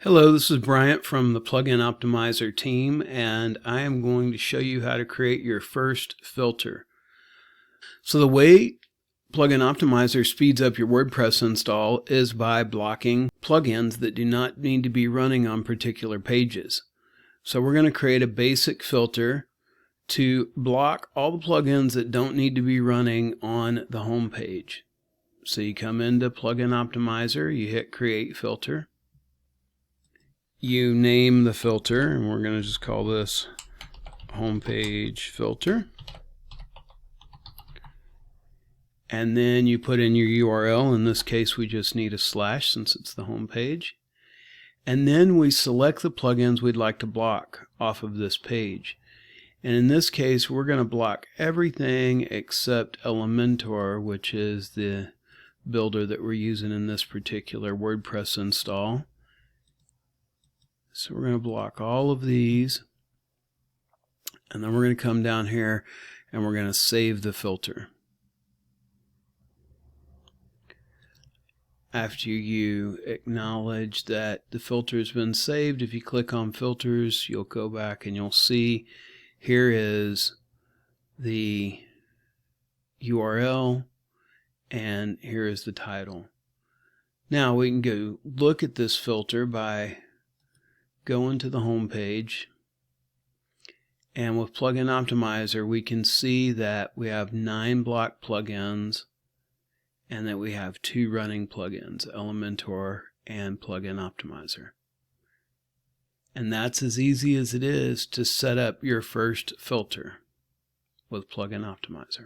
Hello, this is Bryant from the Plugin Optimizer team, and I am going to show you how to create your first filter. So the way Plugin Optimizer speeds up your WordPress install is by blocking plugins that do not need to be running on particular pages. So we're going to create a basic filter to block all the plugins that don't need to be running on the home page. So you come into Plugin Optimizer, you hit Create Filter. You name the filter, and we're going to just call this homepage filter. And then you put in your URL. In this case, we just need a slash since it's the home page. And then we select the plugins we'd like to block off of this page. And in this case, we're going to block everything except Elementor, which is the builder that we're using in this particular WordPress install. So we're going to block all of these, and then we're going to come down here and we're going to save the filter. After you acknowledge that the filter has been saved, if you click on filters, you'll go back and you'll see here is the URL and here is the title. Now we can go look at this filter by going to the home page, and with Plugin Optimizer we can see that we have 9 blocked plugins and that we have 2 running plugins, Elementor and Plugin Optimizer. And that's as easy as it is to set up your first filter with Plugin Optimizer.